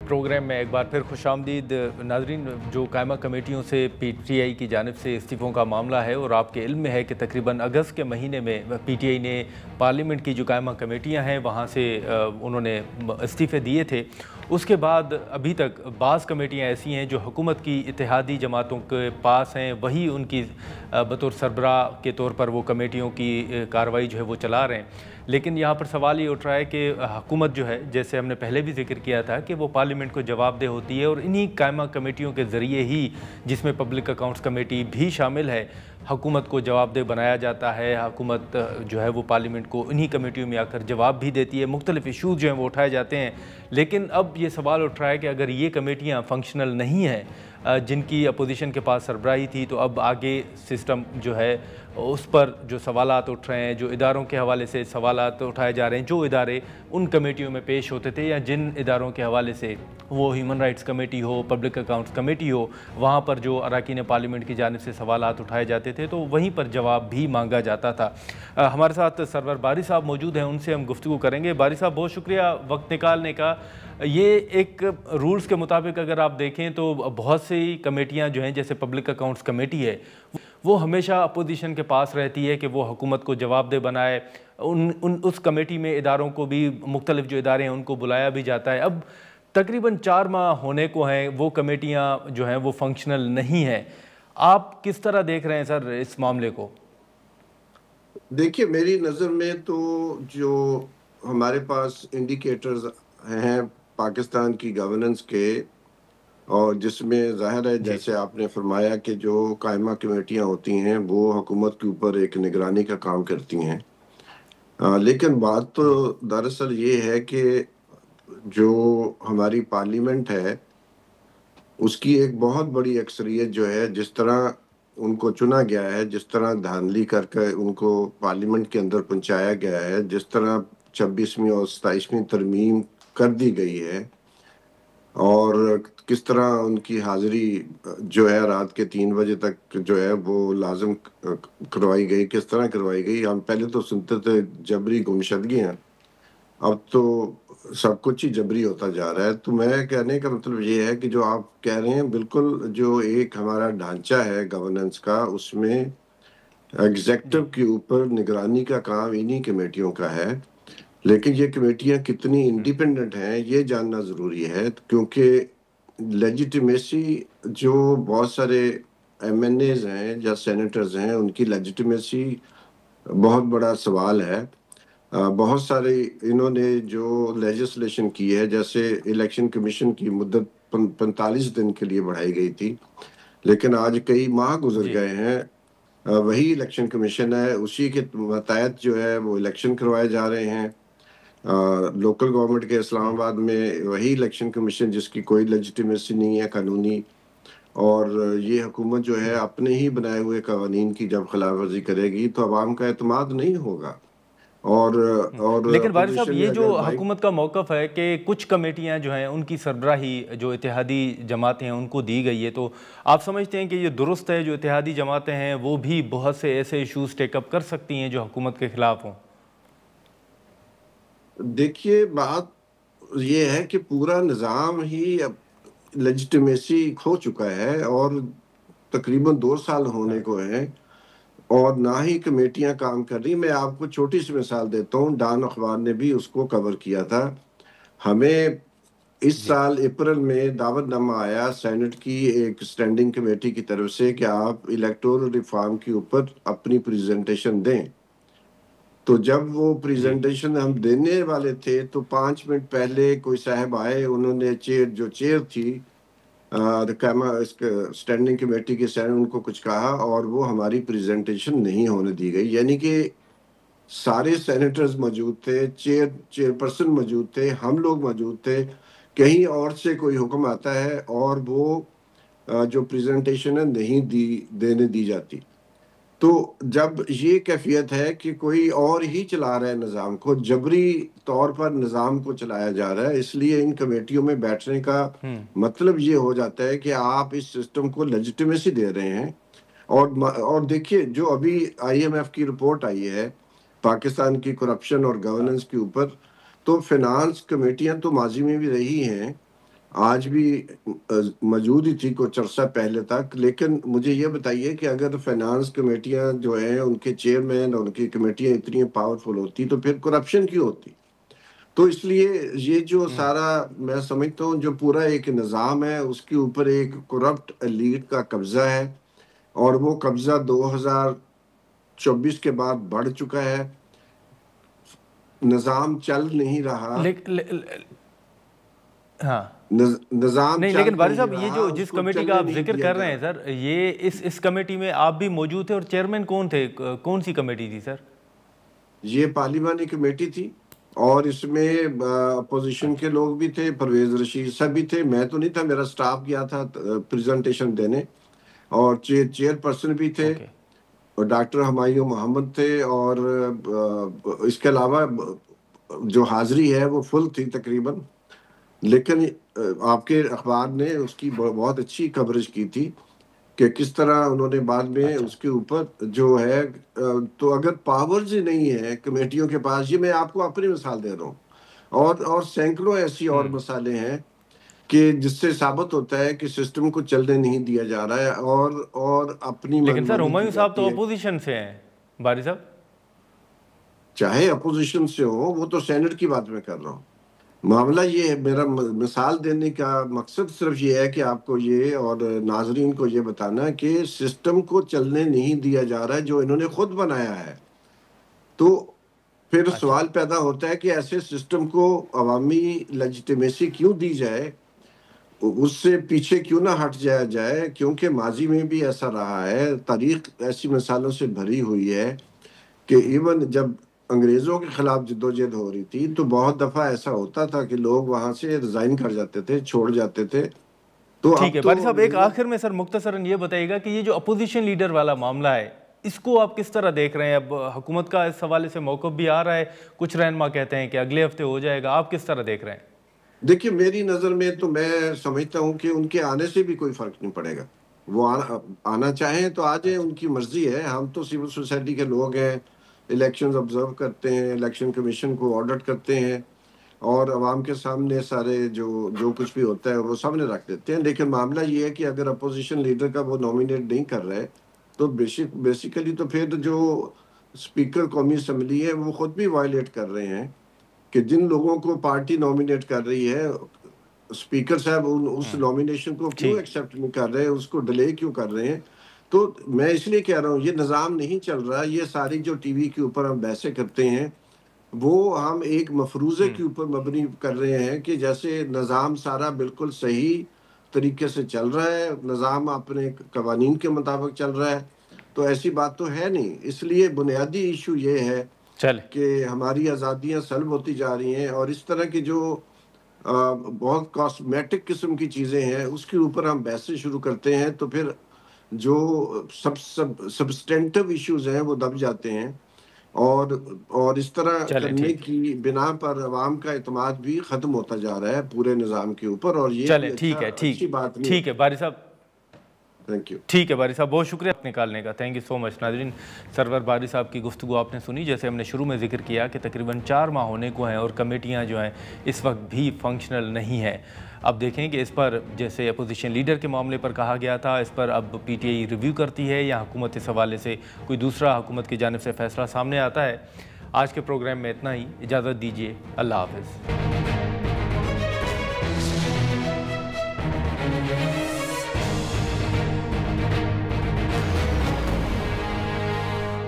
Programme میں ایک بار پھر خوش آمدید ناظرین. جو قائمہ کمیٹیوں سے پی ٹی آئی کی جانب سے استعفوں کا معاملہ ہے اور آپ کے علم میں ہے کہ تقریباً اگست کے مہینے میں پی ٹی آئی نے پارلیمنٹ کی جو قائمہ کمیٹیاں ہیں وہاں سے انہوں نے استعفے دیے تھے. اس کے بعد ابھی تک بعض کمیٹیاں ایسی ہیں جو حکومت کی اتحادی جماعتوں کے پاس ہیں, وہی ان کی بطور سربراہ کے طور پر وہ کمیٹیوں کی کارروائی جو ہے وہ چلا رہے ہیں. لیکن یہاں پر سوال یہ اٹھ رہا ہے کہ حکومت جو ہے, جیسے ہم نے پہلے بھی ذکر کیا تھا, کہ وہ پارلیمنٹ کو جواب دہ ہوتی ہے اور انہی قائمہ کمیٹیوں کے ذریعے ہی, جس میں پبلک اکاؤنٹس کمیٹی بھی شامل ہے, حکومت کو جواب دہ بنایا جاتا ہے. حکومت جو ہے وہ پارلیمنٹ کو انہی کمیٹیوں میں آ کر جواب بھی دیتی ہے. مختلف ایشوز جو ہیں وہ اٹھائے جاتے ہیں. لیکن اب یہ سوال اٹھ رہا ہے کہ اگر یہ کمیٹیاں فنکشنل نہیں ہیں, جن کی اپوزیشن کے پاس سربراہی تھی, تو اب آگے سسٹم جو ہے اس پر جو سوالات اٹھ رہے ہیں, جو اداروں کے حوالے سے سوالات اٹھائے جا رہے ہیں, جو ادارے ان کمیٹیوں میں پیش ہوتے تھے یا جن اداروں کے حوالے سے, وہ ہیومن رائٹس کمیٹی ہو, پبلک اکاؤنٹس کمیٹی ہو, وہاں پر جو اراکین پارلیمنٹ کی جانب سے سوالات اٹھائے جاتے تھے تو وہیں پر جواب بھی مانگا جاتا تھا. ہمارے ساتھ سرور باری صاحب موجود ہیں, ان سے ہم گفتگو کریں گے. باری صاحب بہت شکریہ وقت نکالنے کا. یہ ایک رولز کے مطابق اگر آپ دیکھیں تو بہت سی کمیٹیاں جو ہیں, جیسے پبلک اکاؤنٹس کمیٹی ہے, وہ ہمیشہ اپوزیشن کے پاس رہتی ہے کہ وہ حکومت کو جواب دہ بنائے. اس کمیٹی میں اداروں کو بھی, مختلف جو ادارے ہیں ان کو بلایا بھی جاتا ہے. اب تقریباً 4 ماہ ہونے کو ہیں, وہ کمیٹیاں جو ہیں وہ فنکشنل نہیں ہیں. آپ کس طرح دیکھ رہے ہیں سر اس معاملے کو؟ دیکھیے, میری نظر میں تو جو ہمارے پاس انڈیکیٹرز ہیں پاکستان کی گورننس کے, اور جس میں ظاہر ہے جیسے آپ نے فرمایا کہ جو قائمہ کمیٹیاں ہوتی ہیں وہ حکومت کے اوپر ایک نگرانی کا کام کرتی ہیں, لیکن بات تو دراصل یہ ہے کہ جو ہماری پارلیمنٹ ہے اس کی ایک بہت بڑی اکثریت جو ہے, جس طرح ان کو چنا گیا ہے, جس طرح دھاندلی کر کے ان کو پارلیمنٹ کے اندر پہنچایا گیا ہے, جس طرح 26ویں اور 27ویں ترمیم کر دی گئی ہے, اور کس طرح ان کی حاضری جو ہے رات کے 3 بجے تک جو ہے وہ لازم کروائی گئی. کس طرح کروائی گئی؟ ہم پہلے تو سنتے تھے جبری گمشدگیاں, اب تو سب کچھ ہی جبری ہوتا جا رہا ہے. تو میں کہنے کا مطلب یہ ہے کہ جو آپ کہہ رہے ہیں بالکل, جو ایک ہمارا ڈھانچہ ہے گورننس کا, اس میں ایگزیکٹو کے اوپر نگرانی کا کام انہی کمیٹیوں کا ہے. لیکن یہ کمیٹیاں کتنی انڈیپینڈنٹ ہیں یہ جاننا ضروری ہے, کیونکہ لیجیٹیمیسی جو بہت سارے ایم این ایز ہیں یا سینیٹرز ہیں, ان کی لیجیٹیمیسی بہت بڑا سوال ہے. بہت سارے انہوں نے جو لیجسلیشن کی ہے, جیسے الیکشن کمیشن کی مدت 45 دن کے لیے بڑھائی گئی تھی, لیکن آج کئی ماہ گزر گئے ہیں. وہی الیکشن کمیشن ہے, اسی کے تحت جو ہے وہ الیکشن کروائے جا رہے ہیں. لوکل گورنمنٹ کے اسلام آباد میں وہی الیکشن کمیشن جس کی کوئی لیجیٹیمیسی نہیں ہے قانونی, اور یہ حکومت جو ہے اپنے ہی بنائے ہوئے قوانین کی جب خلاف ورزی کرے گی تو عوام کا اعتماد نہیں ہوگا. اور لیکن باری صاحب, اپوزیشن میں یہ جو اگر حکومت کا موقف ہے کہ کچھ کمیٹیاں جو ہیں ان کی سربراہی جو اتحادی جماعتیں ہیں ان کو دی گئی ہے, تو آپ سمجھتے ہیں کہ یہ درست ہے, جو اتحادی جماعتیں ہیں وہ بھی بہت سے ایسے ایشوز ٹیک اپ کر سکتی ہیں جو حکومت کے خلاف ہوں؟ دیکھیے, بات یہ ہے کہ پورا نظام ہی لیجیٹیمیسی کھو چکا ہے, اور تقریباً 2 سال ہونے کو ہیں, اور نہ ہی کمیٹیاں کام کر رہی. میں آپ کو چھوٹی سی مثال دیتا ہوں, ڈان اخبار نے بھی اس کو کور کیا تھا. ہمیں اس سال اپریل میں دعوت نامہ آیا سینٹ کی ایک سٹینڈنگ کمیٹی کی طرف سے کہ آپ الیکٹورل ریفارم کے اوپر اپنی پریزنٹیشن دیں. تو جب وہ پریزنٹیشن ہم دینے والے تھے تو 5 منٹ پہلے کوئی صاحب آئے, انہوں نے چیئر تھی اسٹینڈنگ کمیٹی کے سینٹ, ان کو کچھ کہا اور وہ ہماری پریزنٹیشن نہیں ہونے دی گئی. یعنی کہ سارے سینیٹرز موجود تھے, چیئر پرسن موجود تھے, ہم لوگ موجود تھے, کہیں اور سے کوئی حکم آتا ہے اور وہ جو پریزنٹیشن ہے نہیں دینے دی جاتی. تو جب یہ کیفیت ہے کہ کوئی اور ہی چلا رہا ہے نظام کو, جبری طور پر نظام کو چلایا جا رہا ہے, اس لیے ان کمیٹیوں میں بیٹھنے کا مطلب یہ ہو جاتا ہے کہ آپ اس سسٹم کو لیجیٹیمیسی دے رہے ہیں. اور دیکھیے, جو ابھی آئی ایم ایف کی رپورٹ آئی ہے پاکستان کی کرپشن اور گورننس کے اوپر, تو فینانس کمیٹیاں تو ماضی میں بھی رہی ہیں, آج بھی موجود ہی تھی کچھ عرصہ پہلے تک. لیکن مجھے یہ بتائیے کہ اگر فائنانس کمیٹیاں جو ہیں ان کے چیئرمین اور ان کی کمیٹیاں اتنی پاورفل ہوتی تو پھر کرپشن کیوں ہوتی؟ تو اس لیے یہ جو سارا میں سمجھتا ہوں جو پورا ایک نظام ہے اس کے اوپر ایک کرپٹ ایلیٹ کا قبضہ ہے، اور وہ قبضہ 2024 کے بعد بڑھ چکا ہے. نظام چل نہیں رہا. ہاں نظام نہیں، چل لیکن باری نہیں صاحب یہ رہا، جو اس جس کو کمیٹی کا چلنے آپ نہیں ذکر دیا کر رہے جا ہیں رہا. سر، یہ اس کمیٹی میں آپ بھی موجود تھے، اور چیئرمین کون تھے؟ کون سی کمیٹی تھی سر؟ یہ پارلیمانی کمیٹی تھی، اور اس میں اپوزیشن کے لوگ بھی تھے، پرویز رشید صاحب بھی تھے. میں تو نہیں تھا، میرا سٹاف گیا تھا پریزنٹیشن دینے. اور چیئر پرسن بھی تھے، اوکے، اور ڈاکٹر ہمایوں محمد تھے. اور اس کے علاوہ جو حاضری ہے وہ فل تھی تقریباً. لیکن آپ کے اخبار نے اس کی بہت اچھی کوریج کی تھی کہ کس طرح انہوں نے بعد میں اچھا اس کے اوپر جو ہے. تو اگر پاورز ہی نہیں ہے کمیٹیوں کے پاس، یہ میں آپ کو اپنی مثال دے رہا ہوں، اور سینکڑوں ایسی اور مسئلے ہیں کہ جس سے ثابت ہوتا ہے کہ سسٹم کو چلنے نہیں دیا جا رہا ہے، اور اپنی لیکن سر منمانی کی ہمایوں صاحب تو جاتی ہے. اپوزیشن سے ہیں باری صاحب. چاہے اپوزیشن سے ہو، وہ تو سینٹ کی بات میں کر رہا ہوں. معاملہ یہ ہے، میرا مثال دینے کا مقصد صرف یہ ہے کہ آپ کو یہ اور ناظرین کو یہ بتانا کہ سسٹم کو چلنے نہیں دیا جا رہا ہے جو انہوں نے خود بنایا ہے. تو پھر اچھا، سوال پیدا ہوتا ہے کہ ایسے سسٹم کو عوامی لیجیٹیمیسی کیوں دی جائے، اس سے پیچھے کیوں نہ ہٹ جایا جائے، کیونکہ ماضی میں بھی ایسا رہا ہے. تاریخ ایسی مثالوں سے بھری ہوئی ہے کہ ایون جب انگریزوں کے خلاف جدوجہد ہو رہی تھی تو بہت دفعہ ایسا ہوتا تھا کہ لوگ وہاں سے ریزائن کر جاتے تھے، چھوڑ جاتے تھے. تو ٹھیک اب ہے تو باری صاحب، ایک انگریزوں آخر میں سر مختصراً یہ بتائیے گا کہ یہ جو اپوزیشن لیڈر والا معاملہ ہے، اس کو آپ کس طرح دیکھ رہے ہیں؟ اب حکومت کا اس حوالے سے موقف بھی آ رہا ہے، کچھ رہنما کہتے ہیں کہ اگلے ہفتے ہو جائے گا. آپ کس طرح دیکھ رہے ہیں؟ دیکھیے، میری نظر میں تو میں سمجھتا ہوں کہ ان کے آنے سے بھی کوئی فرق نہیں پڑے گا. وہ آنا چاہیں تو آ جائیں، ان کی مرضی ہے. ہم تو سول سوسائٹی کے لوگ ہیں، الیکشنز آبزرو کرتے ہیں، الیکشن کمیشن کو آڈٹ کرتے ہیں، اور عوام کے سامنے سارے جو کچھ بھی ہوتا ہے وہ سامنے رکھ دیتے ہیں. لیکن معاملہ یہ ہے کہ اگر اپوزیشن لیڈر کا وہ نومینیٹ نہیں کر رہے تو بیسیکلی تو پھر جو اسپیکر قومی اسمبلی ہے وہ خود بھی وائلیٹ کر رہے ہیں کہ جن لوگوں کو پارٹی نومینیٹ کر رہی ہے، اسپیکر صاحب اس نومینیشن کو کیوں ٹھیک، ایکسیپٹ نہیں کر رہے، اس کو ڈیلے کیوں کر رہے ہیں. تو میں اس لیے کہہ رہا ہوں یہ نظام نہیں چل رہا. یہ ساری جو ٹی وی کے اوپر ہم بحثیں کرتے ہیں وہ ہم ایک مفروضے کے اوپر مبنی کر رہے ہیں کہ جیسے نظام سارا بالکل صحیح طریقے سے چل رہا ہے، نظام اپنے قوانین کے مطابق چل رہا ہے. تو ایسی بات تو ہے نہیں. اس لیے بنیادی ایشو یہ ہے چلے کہ ہماری آزادیاں سلب ہوتی جا رہی ہیں، اور اس طرح کی جو بہت کاسمیٹک قسم کی چیزیں ہیں اس کے اوپر ہم بحثیں شروع کرتے ہیں تو پھر جو سبسٹینٹو ایشوز ہیں وہ دب جاتے ہیں، اور اس طرح چلے کرنے ٹھیک، کی بنا پر عوام کا اعتماد بھی ختم ہوتا جا رہا ہے پورے نظام کے اوپر، اور یہ چلے بھی ٹھیک ہے، اچھی بات نہیں ٹھیک ہے ہوتی. باری صاحب، تھینک یو. ٹھیک ہے باری صاحب، بہت شکریہ نکالنے کا. تھینک یو سو مچ. ناظرین، سرور باری صاحب کی گفتگو آپ نے سنی. جیسے ہم نے شروع میں ذکر کیا کہ تقریباً 4 ماہ ہونے کو ہیں اور کمیٹیاں جو ہیں اس وقت بھی فنکشنل نہیں ہیں. اب دیکھیں کہ اس پر جیسے اپوزیشن لیڈر کے معاملے پر کہا گیا تھا، اس پر اب پی ٹی آئی ریویو کرتی ہے یا حکومت اس حوالے سے کوئی دوسرا حکومت کی جانب سے فیصلہ سامنے آتا ہے. آج کے پروگرام میں اتنا ہی. اجازت دیجیے. اللہ حافظ.